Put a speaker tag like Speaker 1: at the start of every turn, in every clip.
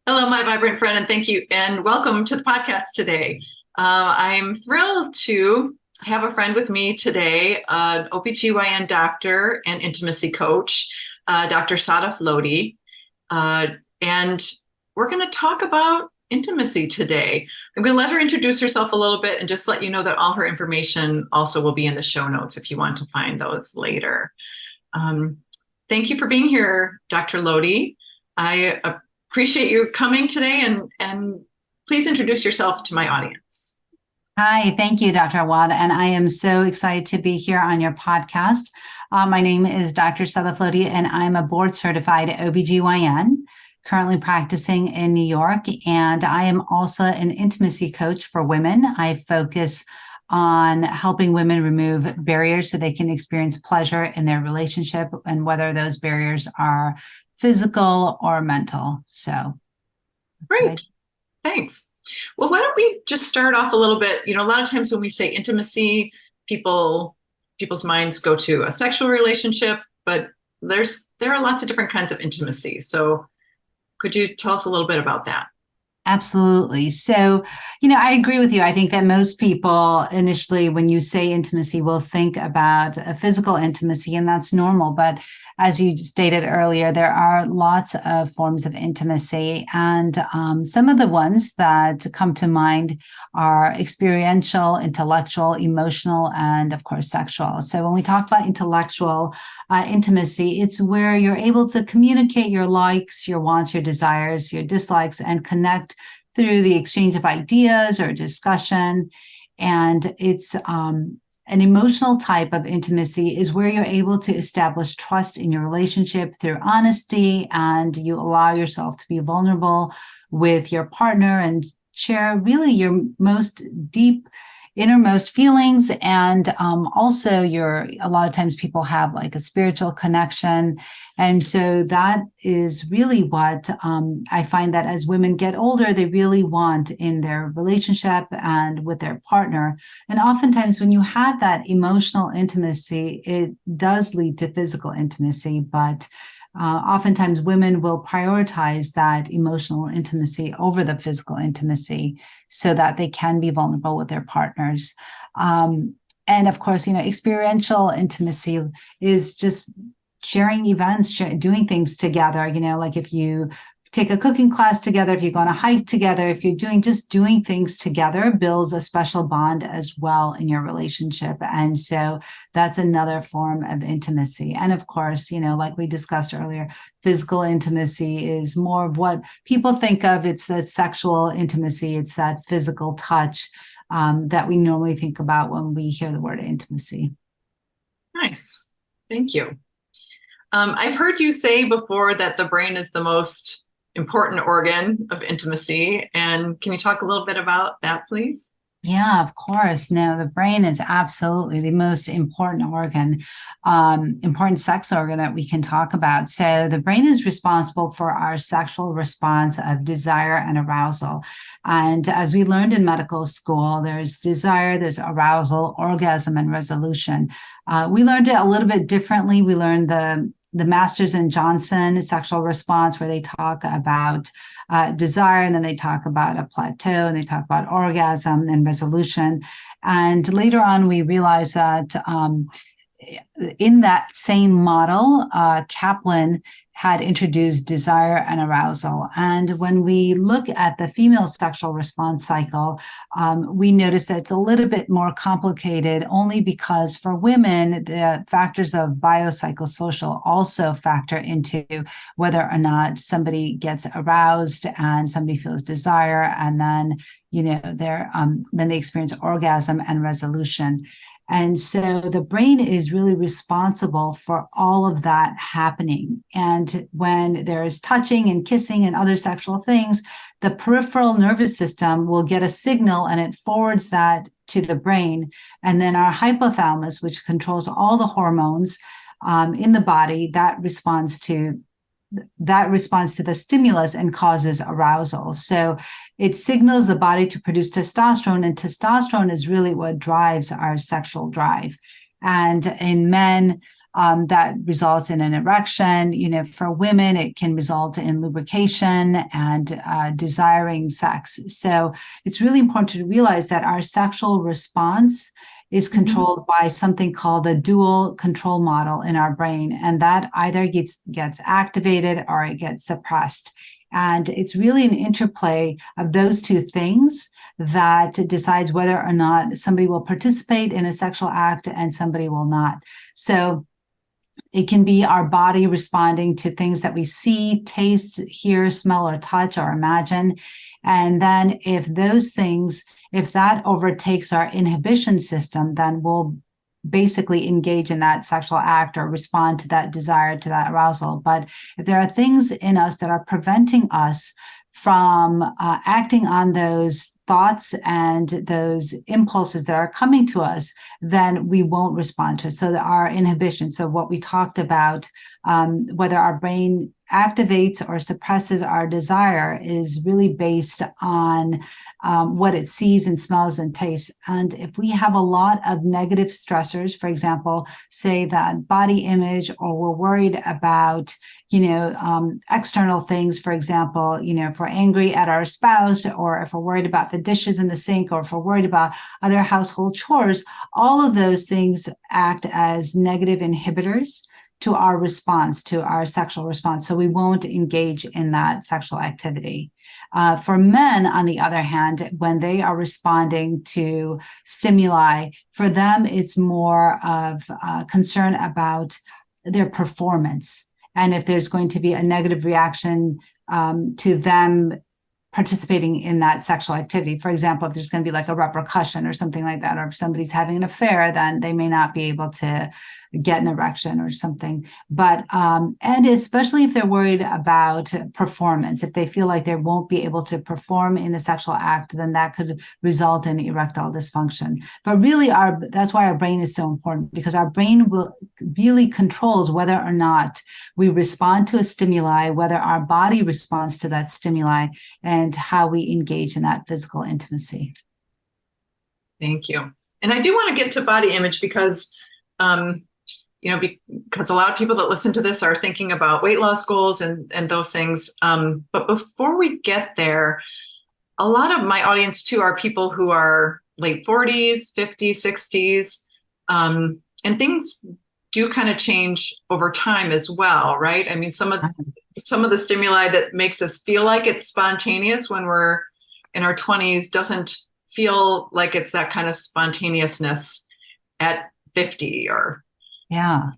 Speaker 1: Hello, my vibrant friend, and thank you, and welcome to the podcast today. I'm thrilled to have a friend with me today, an OBGYN doctor and intimacy coach, Dr. Sadaf Lodhi. And we're going to talk about intimacy today. I'm going to let her introduce herself a little bit and just let you know that all her information also will be in the show notes if you want to find those later. Thank you for being here, Dr. Lodhi. I appreciate you coming today, and please introduce yourself to my audience.
Speaker 2: Hi, thank you, Dr. Awad, and I am so excited to be here on your podcast. My name is Dr. Sadaf Lodhi, and I'm a board-certified OBGYN, currently practicing in New York, and I am also an intimacy coach for women. I focus on helping women remove barriers so they can experience pleasure in their relationship, and whether those barriers are physical or mental. So
Speaker 1: great. Thanks. Well, why don't we just start off a little bit? A lot of times when we say intimacy, people's minds go to a sexual relationship, but there are lots of different kinds of intimacy. So could you tell us a little bit about that?
Speaker 2: Absolutely. So, I agree with you. I think that most people initially, when you say intimacy, will think about a physical intimacy, and that's normal. But as you stated earlier, there are lots of forms of intimacy. And some of the ones that come to mind are experiential, intellectual, emotional, and of course, sexual. So when we talk about intellectual intimacy, it's where you're able to communicate your likes, your wants, your desires, your dislikes, and connect through the exchange of ideas or discussion. And it's an emotional type of intimacy is where you're able to establish trust in your relationship through honesty, and you allow yourself to be vulnerable with your partner and share really your most deep innermost feelings. And also a lot of times people have like a spiritual connection. And so that is really what I find that as women get older, they really want in their relationship and with their partner. And oftentimes when you have that emotional intimacy, it does lead to physical intimacy, but oftentimes women will prioritize that emotional intimacy over the physical intimacy so that they can be vulnerable with their partners. And of course, experiential intimacy is just sharing events, doing things together, like if you take a cooking class together, if you go on a hike together, if you're doing things together, builds a special bond as well in your relationship. And so that's another form of intimacy. And of course, like we discussed earlier, physical intimacy is more of what people think of. It's that sexual intimacy. It's that physical touch that we normally think about when we hear the word intimacy.
Speaker 1: Nice. Thank you. I've heard you say before that the brain is the most important organ of intimacy. And can you talk a little bit about that, please?
Speaker 2: Yeah, of course. No, the brain is absolutely the most important organ, important sex organ that we can talk about. So the brain is responsible for our sexual response of desire and arousal. And as we learned in medical school, there's desire, there's arousal, orgasm, and resolution. We learned it a little bit differently. We learned the Masters and Johnson sexual response, where they talk about desire, and then they talk about a plateau, and they talk about orgasm and resolution. And later on, we realized that in that same model, Kaplan had introduced desire and arousal. And when we look at the female sexual response cycle, we notice that it's a little bit more complicated, only because for women, the factors of biopsychosocial also factor into whether or not somebody gets aroused and somebody feels desire, and then then they experience orgasm and resolution. And so the brain is really responsible for all of that happening. And when there's touching and kissing and other sexual things, the peripheral nervous system will get a signal, and it forwards that to the brain. And then our hypothalamus, which controls all the hormones in the body, that responds to the stimulus and causes arousal. So it signals the body to produce testosterone, and testosterone is really what drives our sexual drive. And in men, that results in an erection. For women, it can result in lubrication and desiring sex. So it's really important to realize that our sexual response is controlled by something called the dual control model in our brain. And that either gets activated or it gets suppressed. And it's really an interplay of those two things that decides whether or not somebody will participate in a sexual act and somebody will not. So it can be our body responding to things that we see, taste, hear, smell, or touch, or imagine. And then if that overtakes our inhibition system, then we'll basically engage in that sexual act or respond to that desire, to that arousal. But if there are things in us that are preventing us from acting on those thoughts and those impulses that are coming to us, then we won't respond to it. So our inhibition, so what we talked about, whether our brain activates or suppresses our desire is really based on what it sees and smells and tastes. And if we have a lot of negative stressors, for example, say that body image, or we're worried about, external things, for example, if we're angry at our spouse, or if we're worried about the dishes in the sink, or if we're worried about other household chores, all of those things act as negative inhibitors to our response, to our sexual response. So we won't engage in that sexual activity. For men, on the other hand, when they are responding to stimuli, for them, it's more of concern about their performance. And if there's going to be a negative reaction to them participating in that sexual activity. For example, if there's going to be like a repercussion or something like that, or if somebody's having an affair, then they may not be able to get an erection or something. But, and especially if they're worried about performance, if they feel like they won't be able to perform in the sexual act, then that could result in erectile dysfunction. But really, that's why our brain is so important, because our brain really controls whether or not we respond to a stimuli, whether our body responds to that stimuli, and how we engage in that physical intimacy.
Speaker 1: Thank you. And I do want to get to body image because, because a lot of people that listen to this are thinking about weight loss goals and those things. But before we get there, a lot of my audience too are people who are late 40s, 50s, 60s, and things do kind of change over time as well, right? I mean, some of the stimuli that makes us feel like it's spontaneous when we're in our 20s doesn't feel like it's that kind of spontaneousness at 50 or.
Speaker 2: Yeah.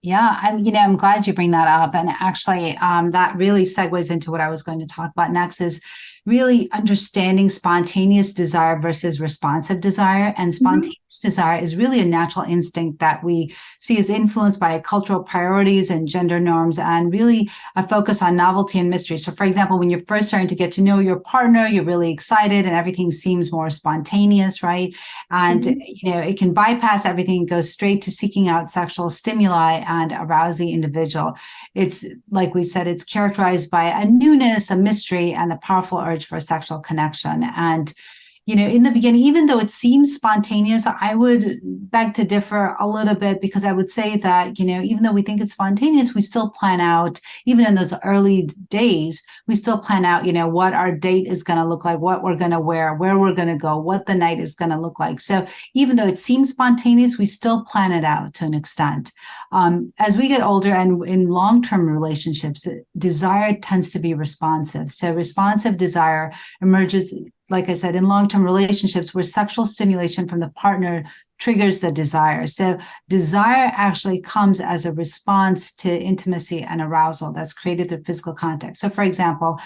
Speaker 2: I'm glad you bring that up. And actually, that really segues into what I was going to talk about next, is really understanding spontaneous desire versus responsive desire. And spontaneous desire is really a natural instinct that we see is influenced by cultural priorities and gender norms, and really a focus on novelty and mystery. So for example, when you're first starting to get to know your partner, you're really excited and everything seems more spontaneous, right? And, it can bypass everything and go straight to seeking out sexual stimuli and arouse the individual. It's, like we said, it's characterized by a newness, a mystery, and the powerful urge for a sexual connection. And, in the beginning, even though it seems spontaneous, I would beg to differ a little bit, because I would say that, even though we think it's spontaneous, we still plan out, even in those early days, we still plan out, what our date is going to look like, what we're going to wear, where we're going to go, what the night is going to look like. So even though it seems spontaneous, we still plan it out to an extent. As we get older and in long-term relationships, desire tends to be responsive. So responsive desire emerges, like I said, in long-term relationships where sexual stimulation from the partner triggers the desire. So desire actually comes as a response to intimacy and arousal that's created through physical contact. So for example,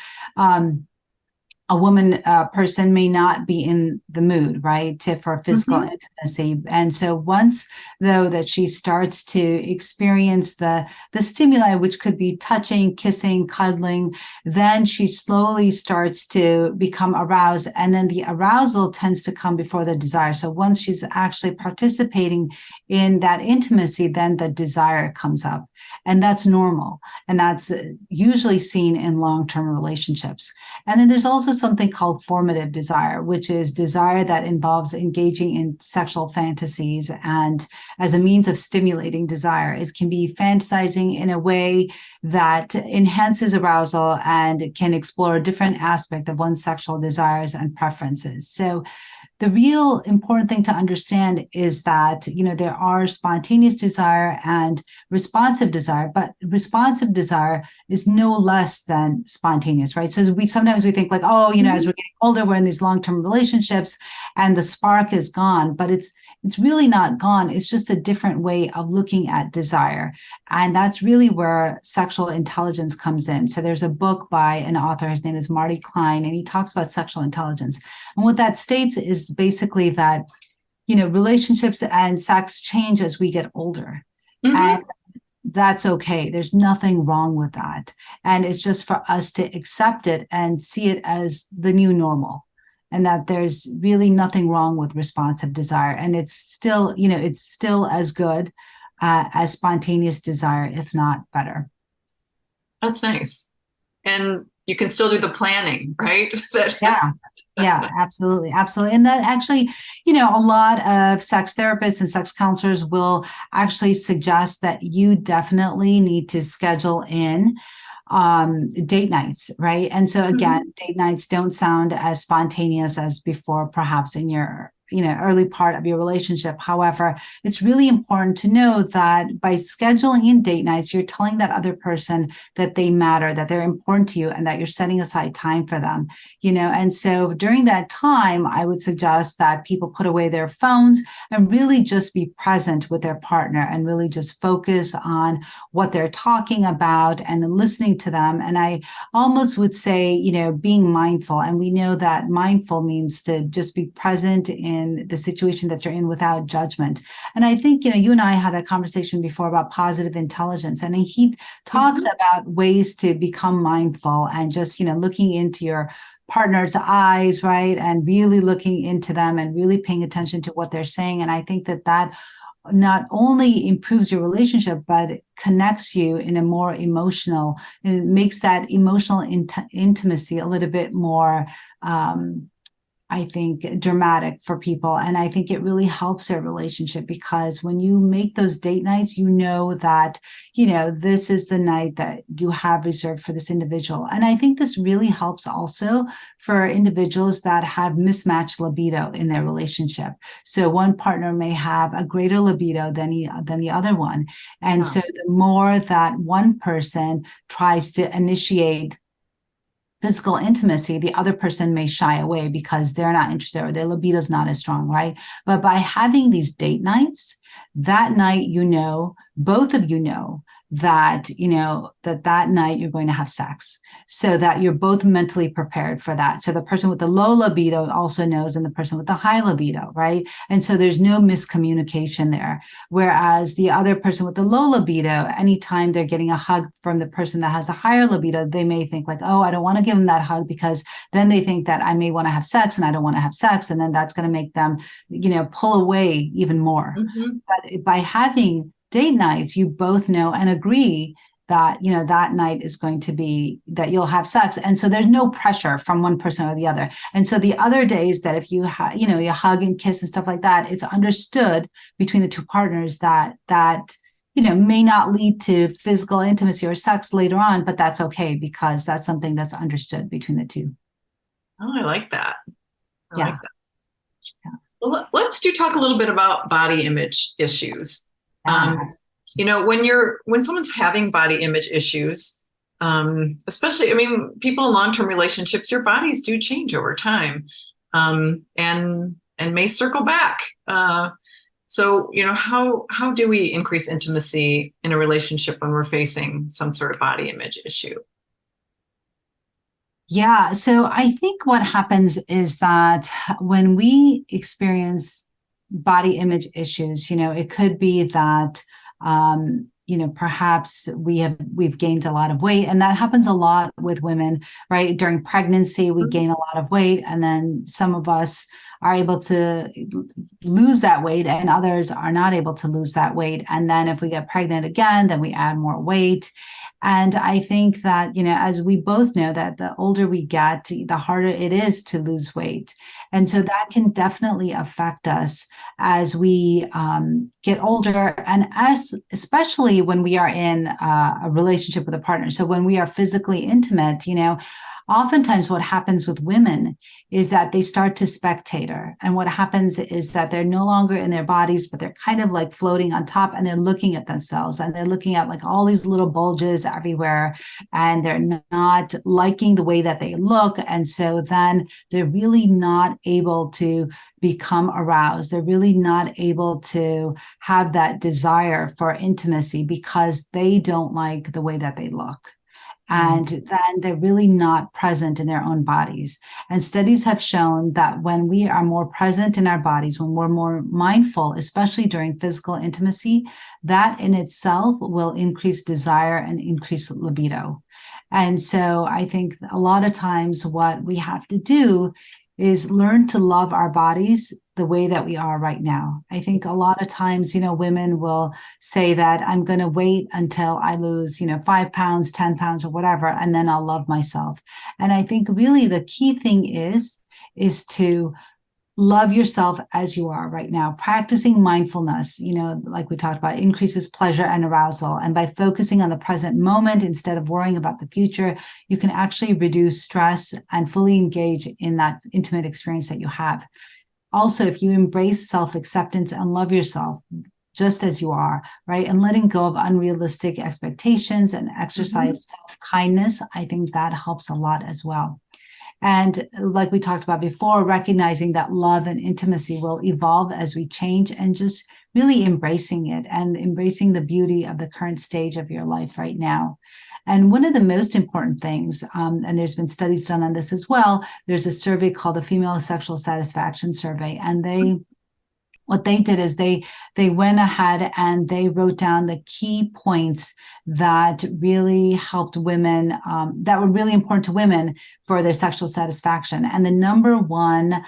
Speaker 2: a person may not be in the mood, right, for physical intimacy. And so once, though, that she starts to experience the stimuli, which could be touching, kissing, cuddling, then she slowly starts to become aroused. And then the arousal tends to come before the desire. So once she's actually participating in that intimacy, then the desire comes up. And that's normal. And that's usually seen in long-term relationships. And then there's also something called formative desire, which is desire that involves engaging in sexual fantasies and as a means of stimulating desire. It can be fantasizing in a way that enhances arousal and can explore a different aspect of one's sexual desires and preferences. So the real important thing to understand is that, there are spontaneous desire and responsive desire, but responsive desire is no less than spontaneous, right? So sometimes we think like, oh, as we're getting older, we're in these long-term relationships and the spark is gone, but it's really not gone. It's just a different way of looking at desire. And that's really where sexual intelligence comes in. So there's a book by an author, his name is Marty Klein, and he talks about sexual intelligence. And what that states is basically that, relationships and sex change as we get older. And that's okay. There's nothing wrong with that. And it's just for us to accept it and see it as the new normal. And that there's really nothing wrong with responsive desire. And it's still, it's still as good as spontaneous desire, if not better.
Speaker 1: That's nice. And you can still do the planning, right?
Speaker 2: Yeah, absolutely. Absolutely. And that actually, a lot of sex therapists and sex counselors will actually suggest that you definitely need to schedule in date nights, right? And so again, date nights don't sound as spontaneous as before, perhaps in your early part of your relationship. However, it's really important to know that by scheduling in date nights, you're telling that other person that they matter, that they're important to you, and that you're setting aside time for them, and so during that time, I would suggest that people put away their phones and really just be present with their partner and really just focus on what they're talking about and listening to them. And I almost would say, being mindful. And we know that mindful means to just be present in the situation that you're in without judgment. And I think, you and I had a conversation before about positive intelligence. And he talks about ways to become mindful and just, looking into your partner's eyes, right? And really looking into them and really paying attention to what they're saying. And I think that not only improves your relationship, but it connects you in a more emotional, and it makes that emotional intimacy a little bit more, I think, dramatic for people. And I think it really helps their relationship, because when you make those date nights, that, this is the night that you have reserved for this individual. And I think this really helps also for individuals that have mismatched libido in their relationship. So one partner may have a greater libido than the other one. And so the more that one person tries to initiate physical intimacy, the other person may shy away because they're not interested or their libido is not as strong, right? But by having these date nights, that night, both of you know that, that night you're going to have sex, so that you're both mentally prepared for that. So the person with the low libido also knows, and the person with the high libido, right? And so there's no miscommunication there. Whereas the other person with the low libido, anytime they're getting a hug from the person that has a higher libido, they may think like, oh, I don't want to give them that hug, because then they think that I may want to have sex and I don't want to have sex. And then that's going to make them, pull away even more. But by having date nights, you both know and agree that, that night is going to be that you'll have sex. And so there's no pressure from one person or the other. And so the other days that if you you hug and kiss and stuff like that, it's understood between the two partners that may not lead to physical intimacy or sex later on, but that's okay, because that's something that's understood between the two.
Speaker 1: Oh, I like that. I like that.
Speaker 2: Yeah.
Speaker 1: Well, let's talk a little bit about body image issues. When someone's having body image issues, especially, people in long-term relationships, your bodies do change over time, and may circle back. So, how do we increase intimacy in a relationship when we're facing some sort of body image issue?
Speaker 2: Yeah. So I think what happens is that when we experience body image issues, it could be that, perhaps we've gained a lot of weight, and that happens a lot with women, right? During pregnancy, we gain a lot of weight, and then some of us are able to lose that weight and others are not able to lose that weight. And then if we get pregnant again, then we add more weight. And I think that, as we both know, that the older we get, the harder it is to lose weight. And so that can definitely affect us as we get older, and especially when we are in a relationship with a partner. So when we are physically intimate, oftentimes what happens with women is that they start to spectator. And what happens is that they're no longer in their bodies, but they're kind of like floating on top, and they're looking at themselves, and they're looking at like all these little bulges everywhere, and they're not liking the way that they look. And so then they're really not able to become aroused. They're really not able to have that desire for intimacy because they don't like the way that they look. And then they're really not present in their own bodies. And studies have shown that when we are more present in our bodies, when we're more mindful, especially during physical intimacy, that in itself will increase desire and increase libido. And so I think a lot of times what we have to do is learn to love our bodies the way that we are right now. I think a lot of times, women will say that I'm going to wait until I lose, 5 pounds, 10 pounds or whatever, and then I'll love myself. And I think really the key thing is to love yourself as you are right now. Practicing mindfulness, like we talked about, increases pleasure and arousal. And by focusing on the present moment instead of worrying about the future, you can actually reduce stress and fully engage in that intimate experience that you have. Also, if you embrace self-acceptance and love yourself just as you are, right, and letting go of unrealistic expectations and exercise self-kindness, I think that helps a lot as well. And like we talked about before, recognizing that love and intimacy will evolve as we change, and just really embracing it and embracing the beauty of the current stage of your life right now. And one of the most important things, and there's been studies done on this as well, there's a survey called the Female Sexual Satisfaction Survey. And what they did is they went ahead and they wrote down the key points that really helped women, that were really important to women for their sexual satisfaction. And the number one,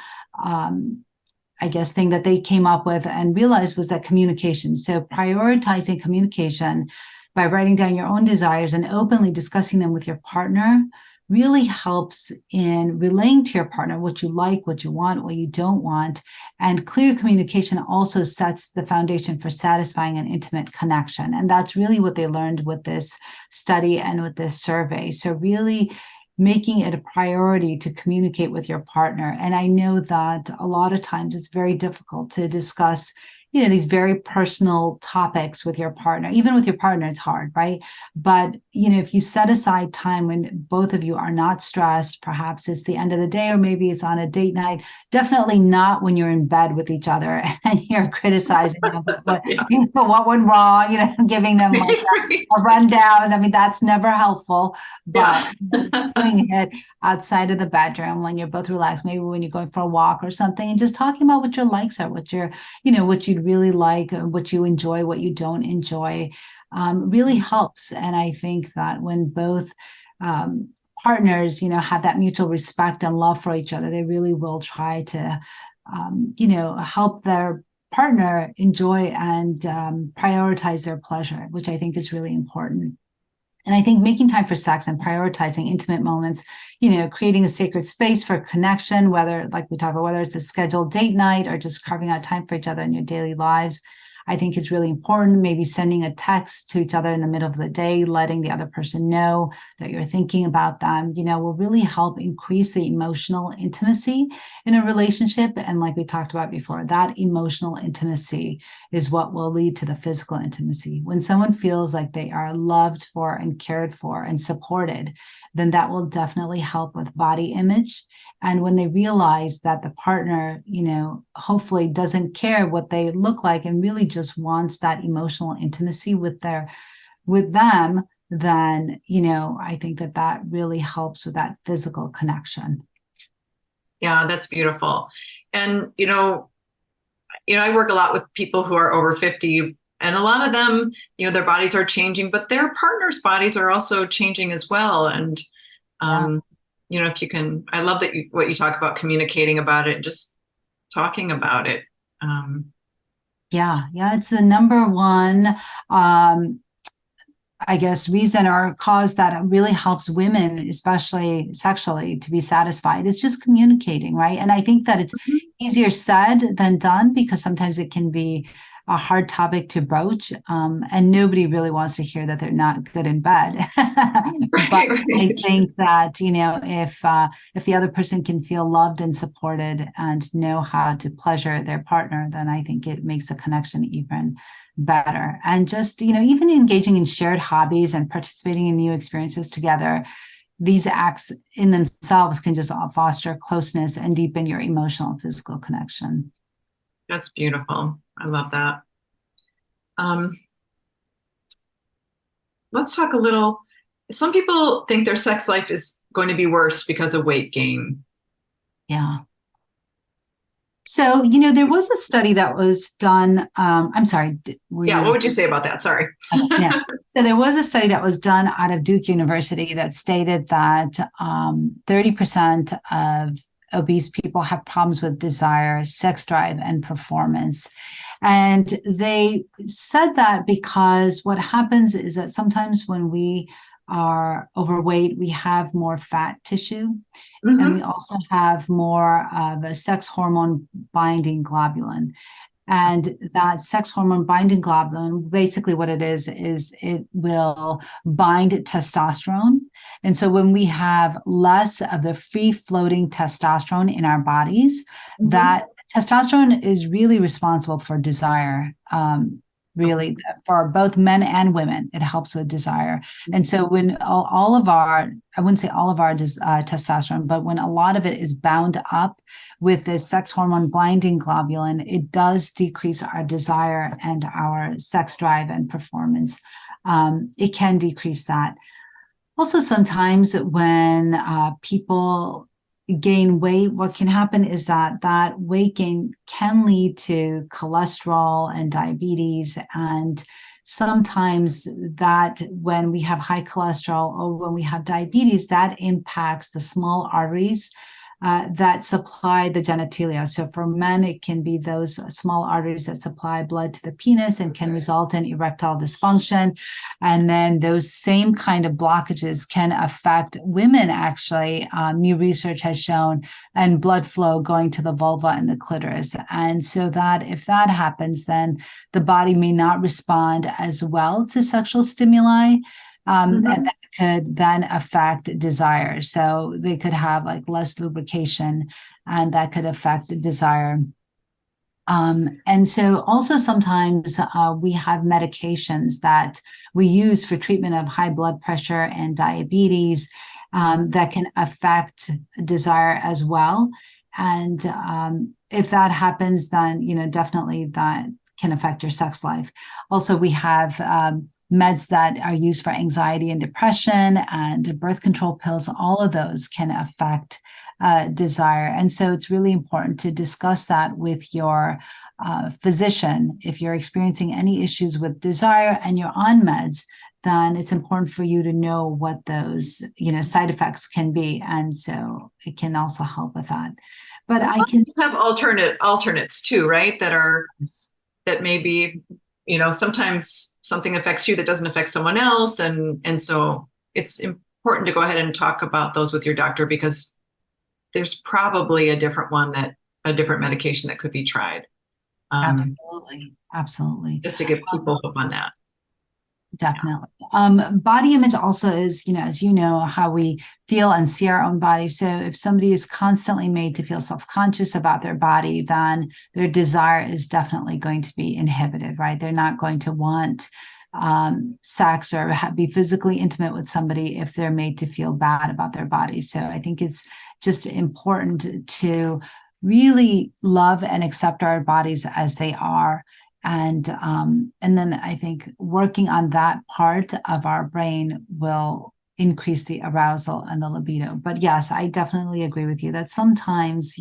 Speaker 2: thing that they came up with and realized was that communication. So prioritizing communication by writing down your own desires and openly discussing them with your partner really helps in relaying to your partner what you like, what you want, what you don't want. And clear communication also sets the foundation for satisfying an intimate connection. And that's really what they learned with this study and with this survey. So really making it a priority to communicate with your partner. And I know that a lot of times it's very difficult to discuss these very personal topics with your partner. Even with your partner, it's hard, right? But, if you set aside time when both of you are not stressed, perhaps it's the end of the day, or maybe it's on a date night, definitely not when you're in bed with each other and you're criticizing them, what went wrong, giving them like a rundown. I mean, that's never helpful, but doing it outside of the bedroom when you're both relaxed, maybe when you're going for a walk or something, and just talking about what your likes are, what you'd really like, what you enjoy, what you don't enjoy, really helps. And I think that when both partners, have that mutual respect and love for each other, they really will try to, help their partner enjoy and prioritize their pleasure, which I think is really important. And I think making time for sex and prioritizing intimate moments, creating a sacred space for connection, whether, like we talked about, whether it's a scheduled date night or just carving out time for each other in your daily lives, I think is really important. Maybe sending a text to each other in the middle of the day, letting the other person know that you're thinking about them, will really help increase the emotional intimacy in a relationship. And like we talked about before, that emotional intimacy is what will lead to the physical intimacy. When someone feels like they are loved for and cared for and supported, then that will definitely help with body image. And when they realize that the partner, hopefully doesn't care what they look like and really just wants that emotional intimacy with them, then, I think that really helps with that physical connection.
Speaker 1: Yeah, that's beautiful. And, I work a lot with people who are over 50, and a lot of them, their bodies are changing, but their partners' bodies are also changing as well. And, if you can, I love that what you talk about, communicating about it, just talking about it.
Speaker 2: Yeah, it's the number one I guess, reason or cause that really helps women, especially sexually, to be satisfied is just communicating, right? And I think that it's easier said than done because sometimes it can be a hard topic to broach, and nobody really wants to hear that they're not good in bed. But
Speaker 1: Right,
Speaker 2: I
Speaker 1: right.
Speaker 2: think that if the other person can feel loved and supported and know how to pleasure their partner, then I think it makes a connection even better. And just, even engaging in shared hobbies and participating in new experiences together, these acts in themselves can just foster closeness and deepen your emotional and physical connection.
Speaker 1: That's beautiful. I love that. Um, let's talk a little. Some people think their sex life is going to be worse because of weight gain.
Speaker 2: Yeah. So, there was a study that was done. I'm sorry, were
Speaker 1: Yeah,
Speaker 2: you?
Speaker 1: what would you say about that? Sorry.
Speaker 2: Yeah. So there was a study that was done out of Duke University that stated that 30% of obese people have problems with desire, sex drive, and performance. And they said that because what happens is that sometimes when we are overweight, we have more fat tissue, and we
Speaker 1: Mm-hmm.
Speaker 2: also have more of a sex hormone binding globulin. And that sex hormone binding globulin, basically what it is it will bind testosterone. And so when we have less of the free floating testosterone in our bodies,
Speaker 1: Mm-hmm.
Speaker 2: that testosterone is really responsible for desire. Really, for both men and women, it helps with desire. And so when all of our, I wouldn't say all of our testosterone, but when a lot of it is bound up with this sex hormone binding globulin, it does decrease our desire and our sex drive and performance. It can decrease that. Also, sometimes when people gain weight, what can happen is that weight gain can lead to cholesterol and diabetes. And sometimes that when we have high cholesterol or when we have diabetes, that impacts the small arteries that supply the genitalia. So for men, it can be those small arteries that supply blood to the penis and can result in erectile dysfunction. And then those same kind of blockages can affect women, actually. New research has shown, and blood flow going to the vulva and the clitoris. And so that if that happens, then the body may not respond as well to sexual stimuli. And that could then affect desire. So they could have like less lubrication, and that could affect desire. And so also sometimes we have medications that we use for treatment of high blood pressure and diabetes that can affect desire as well. And if that happens, then, definitely that can affect your sex life. Also, we have meds that are used for anxiety and depression and birth control pills. All of those can affect desire. And so it's really important to discuss that with your physician. If you're experiencing any issues with desire and you're on meds, then it's important for you to know what those, side effects can be. And so it can also help with that. But I can
Speaker 1: have alternates too, right? That maybe, sometimes something affects you that doesn't affect someone else. And so it's important to go ahead and talk about those with your doctor, because there's probably a different medication that could be tried.
Speaker 2: Absolutely.
Speaker 1: Just to give people hope on that.
Speaker 2: Definitely. Body image also is, as you know, how we feel and see our own body. So if somebody is constantly made to feel self-conscious about their body, then their desire is definitely going to be inhibited, right? They're not going to want sex or be physically intimate with somebody if they're made to feel bad about their body. So I think it's just important to really love and accept our bodies as they are. And then I think working on that part of our brain will increase the arousal and the libido. But yes, I definitely agree with you that sometimes,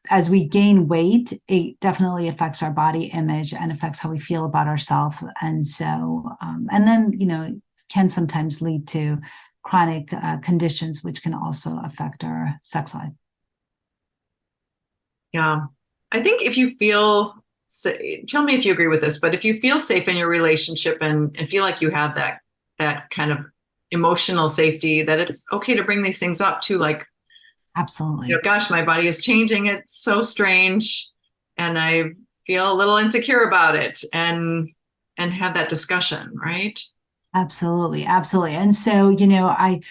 Speaker 2: as we gain weight, it definitely affects our body image and affects how we feel about ourselves. And so, and then, can sometimes lead to chronic conditions, which can also affect our sex life.
Speaker 1: Yeah. I think if you feel tell me if you agree with this, but if you feel safe in your relationship and feel like you have that kind of emotional safety, that it's okay to bring these things up too, like,
Speaker 2: Absolutely.
Speaker 1: gosh, my body is changing. It's so strange. And I feel a little insecure about it, and have that discussion, right?
Speaker 2: Absolutely, absolutely. And so, I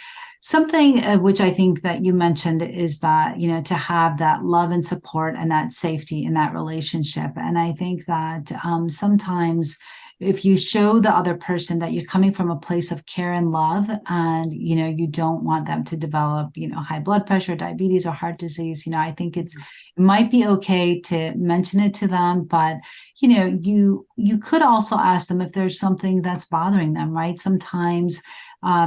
Speaker 2: something which I think that you mentioned is that, to have that love and support and that safety in that relationship. And I think that sometimes if you show the other person that you're coming from a place of care and love, and you don't want them to develop high blood pressure, diabetes, or heart disease, I think it might be okay to mention it to them. But you could also ask them if there's something that's bothering them, right? Sometimes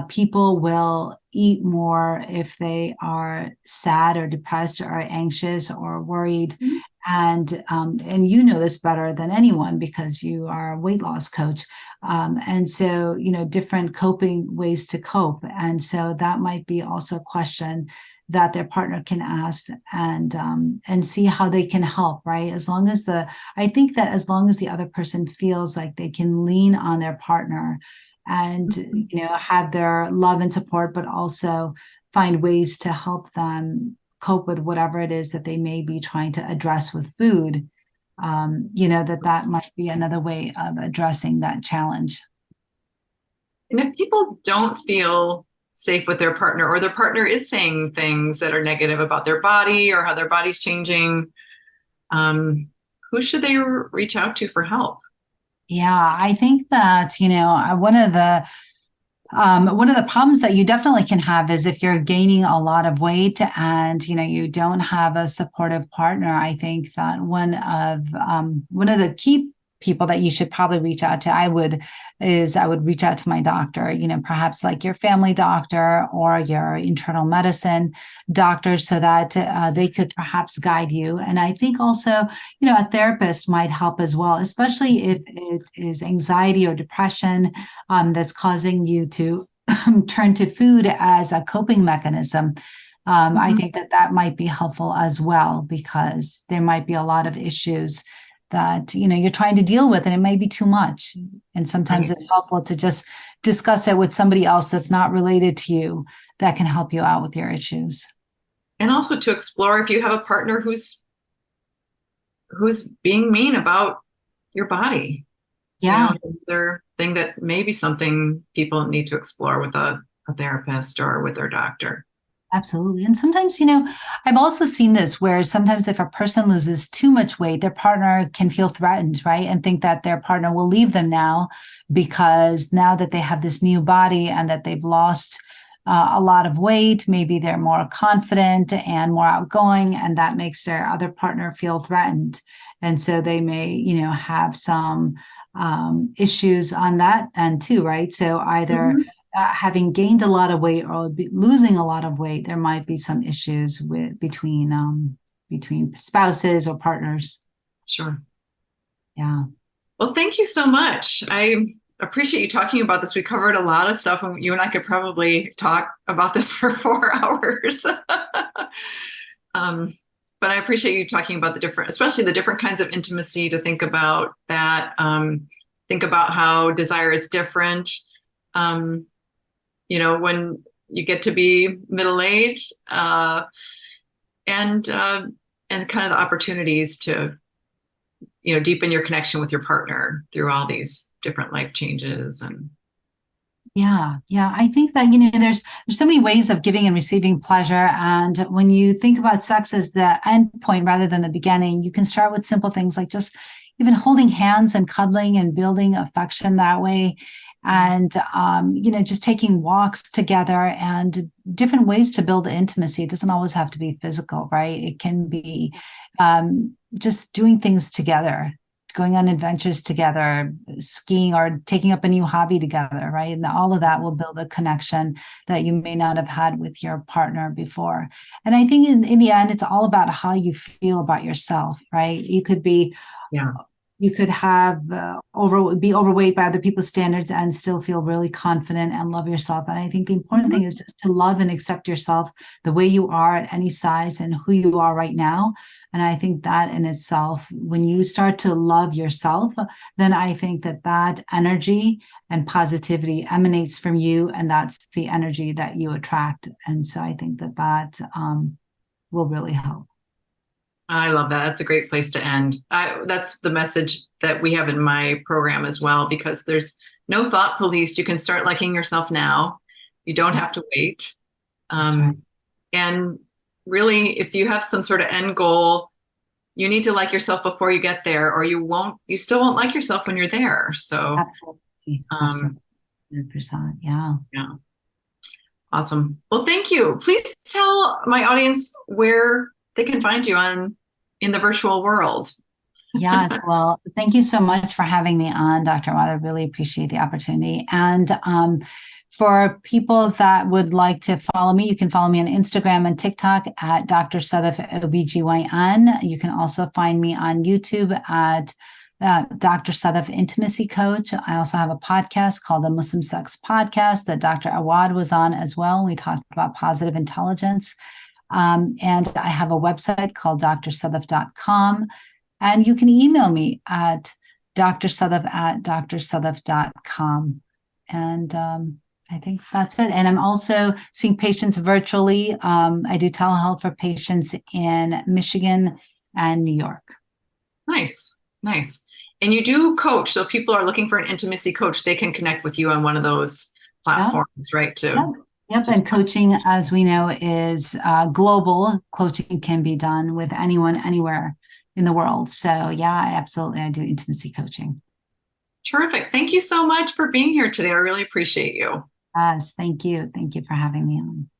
Speaker 2: people will eat more if they are sad or depressed or anxious or worried.
Speaker 1: Mm-hmm.
Speaker 2: And you know this better than anyone because you are a weight loss coach. And so, different coping ways to cope. And so that might be also a question that their partner can ask, and see how they can help, right? I think that as long as the other person feels like they can lean on their partner and, have their love and support, but also find ways to help them cope with whatever it is that they may be trying to address with food, that might be another way of addressing that challenge.
Speaker 1: And if people don't feel safe with their partner, or their partner is saying things that are negative about their body or how their body's changing, who should they reach out to for help?
Speaker 2: Yeah, I think that, one of the problems that you definitely can have is if you're gaining a lot of weight and you don't have a supportive partner. I think that one of the key people that you should probably reach out to, I would reach out to my doctor, perhaps like your family doctor or your internal medicine doctor, so that they could perhaps guide you. And I think also, a therapist might help as well, especially if it is anxiety or depression that's causing you to turn to food as a coping mechanism. I think that might be helpful as well, because there might be a lot of issues that you're trying to deal with, and it may be too much. And sometimes it's helpful to just discuss it with somebody else that's not related to you, that can help you out with your issues.
Speaker 1: And also to explore if you have a partner who's being mean about your body.
Speaker 2: Yeah.
Speaker 1: Their thing that may be something people need to explore with a therapist or with their doctor.
Speaker 2: Absolutely. And sometimes, I've also seen this where sometimes if a person loses too much weight, their partner can feel threatened, right? And think that their partner will leave them now, because now that they have this new body and that they've lost a lot of weight, maybe they're more confident and more outgoing, and that makes their other partner feel threatened. And so they may, have some issues on that end too, right? So either having gained a lot of weight or losing a lot of weight, there might be some issues between spouses or partners.
Speaker 1: Sure.
Speaker 2: Yeah.
Speaker 1: Well, thank you so much. I appreciate you talking about this. We covered a lot of stuff, and you and I could probably talk about this for 4 hours. But I appreciate you talking about especially the different kinds of intimacy to think about that. Think about how desire is different. When you get to be middle-aged, and kind of the opportunities to, deepen your connection with your partner through all these different life changes. And
Speaker 2: yeah, I think that there's so many ways of giving and receiving pleasure, and when you think about sex as the end point rather than the beginning, you can start with simple things like just even holding hands and cuddling and building affection that way. And, just taking walks together and different ways to build intimacy. It doesn't always have to be physical, right? It can be just doing things together, going on adventures together, skiing, or taking up a new hobby together, right? And all of that will build a connection that you may not have had with your partner before. And I think in the end, it's all about how you feel about yourself, right? You could be you could have be overweight by other people's standards and still feel really confident and love yourself. And I think the important thing is just to love and accept yourself the way you are at any size and who you are right now. And I think that in itself, when you start to love yourself, then I think that energy and positivity emanates from you, and that's the energy that you attract. And so I think that will really help.
Speaker 1: I love that. That's a great place to end. That's the message that we have in my program as well, because there's no thought police. You can start liking yourself now. You don't have to wait.
Speaker 2: Right.
Speaker 1: And really, if you have some sort of end goal, you need to like yourself before you get there, or you still won't like yourself when you're there. So,
Speaker 2: Absolutely. 100%. Yeah.
Speaker 1: Yeah. Awesome. Well, thank you. Please tell my audience where they can find you in the virtual world.
Speaker 2: Yes. Well, thank you so much for having me on, Dr. Awad. I really appreciate the opportunity. And for people that would like to follow me, you can follow me on Instagram and TikTok at Dr. Sadaf OBGYN. You can also find me on YouTube at Dr. Sadaf Intimacy Coach. I also have a podcast called the Muslim Sex Podcast that Dr. Awad was on as well. We talked about positive intelligence. And I have a website called drsadaf.com. And you can email me at drsadaf@drsadaf.com. And I think that's it. And I'm also seeing patients virtually. I do telehealth for patients in Michigan and New York.
Speaker 1: Nice. And you do coach. So if people are looking for an intimacy coach, they can connect with you on one of those platforms, right? Too.
Speaker 2: Yep. And coaching, as we know, is global. Coaching can be done with anyone, anywhere in the world. So yeah, I do intimacy coaching.
Speaker 1: Terrific. Thank you so much for being here today. I really appreciate you.
Speaker 2: Yes, thank you. Thank you for having me on.